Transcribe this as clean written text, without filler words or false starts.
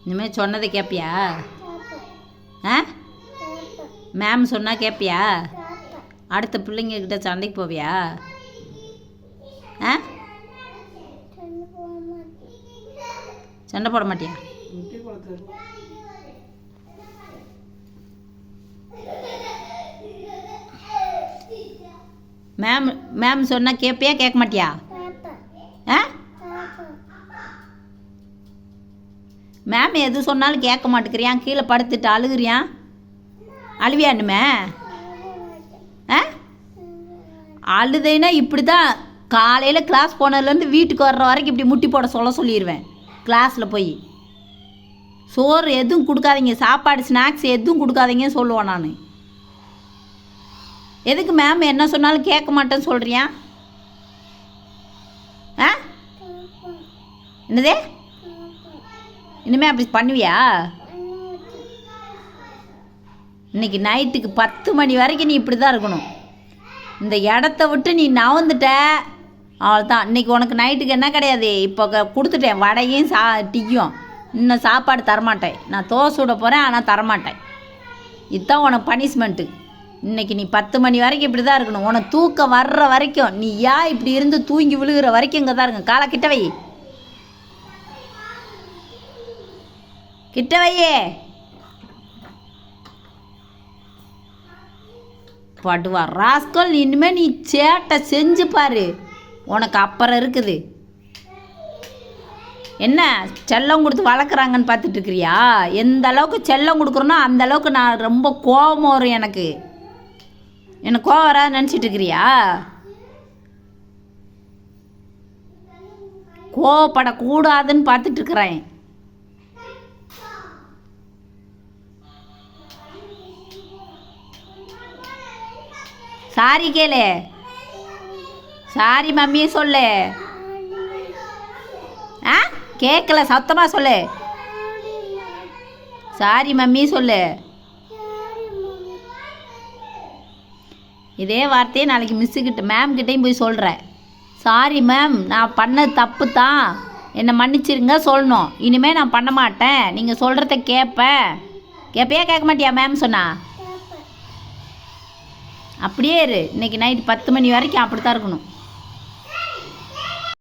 இனிமேல் சொன்னதை கேட்பியா? ஆ மேம் சொன்னால் கேட்பியா? அடுத்த பிள்ளைங்கக்கிட்ட சண்டைக்கு போவியா? ஆ சண்டை போட மாட்டியா? மேம் மேம் சொன்னால் கேட்பியா கேட்க மாட்டியா? ஆ மேம் எது சொன்னாலும் கேட்க மாட்டேங்கிறியான், கீழே படுத்துட்டு அழுகுறியான், அழுவியானுமே? ஆ அழுதைனா இப்படி தான் காலையில் கிளாஸ் போனதுலேருந்து வீட்டுக்கு வர்ற வரைக்கும் இப்படி முட்டி போட சொல்லிடுவேன். கிளாஸில் போய் சோறு எதுவும் கொடுக்காதீங்க, சாப்பாடு ஸ்நாக்ஸ் எதுவும் கொடுக்காதீங்கன்னு சொல்லுவேன் நான். எதுக்கு மேம் என்ன சொன்னாலும் கேட்க மாட்டேன்னு சொல்கிறியா? ஆ என்னதே இனிமேல் அப்படி பண்ணுவியா? இன்னைக்கு நைட்டுக்கு 10 மணி வரைக்கும் நீ இப்படி தான் இருக்கணும். இந்த இடத்த விட்டு நீ நவந்துட்ட அவ்வளோதான். இன்றைக்கி உனக்கு நைட்டுக்கு என்ன கிடையாது, இப்போ கொடுத்துட்டேன் வடையும் டீயும். இன்னும் சாப்பாடு தரமாட்டேன். நான் தோசை விட போகிறேன், ஆனால் தரமாட்டேன். இதுதான் உனக்கு பனிஷ்மெண்ட்டு. இன்றைக்கி நீ 10 மணி வரைக்கும் இப்படி தான் இருக்கணும். உனக்கு தூக்கம் வர்ற வரைக்கும், நீ ஏன் இப்படி இருந்து தூங்கி விழுகிற வரைக்கும் இங்கே தான் இருங்க. காலை கிட்ட வை, கிட்ட வையே. படுவா ராஸ்கல், இனிமேல் நீ சேட்டை செஞ்சு பாரு, உனக்கு அப்புறம் இருக்குது. என்ன செல்லம் கொடுத்து வளர்க்குறாங்கன்னு பார்த்துட்டு இருக்கிறியா? எந்த அளவுக்கு செல்லம் கொடுக்குறனோ அந்த அளவுக்கு நான் ரொம்ப கோபம் வரும் எனக்கு. எனக்கு கோவம் வராது நினச்சிட்டு இருக்கிறியா? கோவப்படக்கூடாதுன்னு பார்த்துட்டு இருக்கிறேன். சாரி கேளு, சாரி மம்மியே சொல்லு. ஆ கேட்கல, சத்தமாக சொல்லு. சாரி மம்மி சொல்லு. இதே வார்த்தையே நாளைக்கு மிஸ்ஸுக்கிட்ட மேம்கிட்டையும் போய் சொல்கிறேன். சாரி மேம், நான் பண்ணது தப்பு தான், என்னை மன்னிச்சிருங்க சொல்லணும். இனிமேல் நான் பண்ண மாட்டேன், நீங்கள் சொல்கிறத கேட்பேன். கேட்பையா கேட்க மாட்டியா மேம் சொன்னா? அப்படியே இரு. இன்றைக்கி நைட்டு 10 மணி வரைக்கும் அப்படி தான் இருக்கணும்.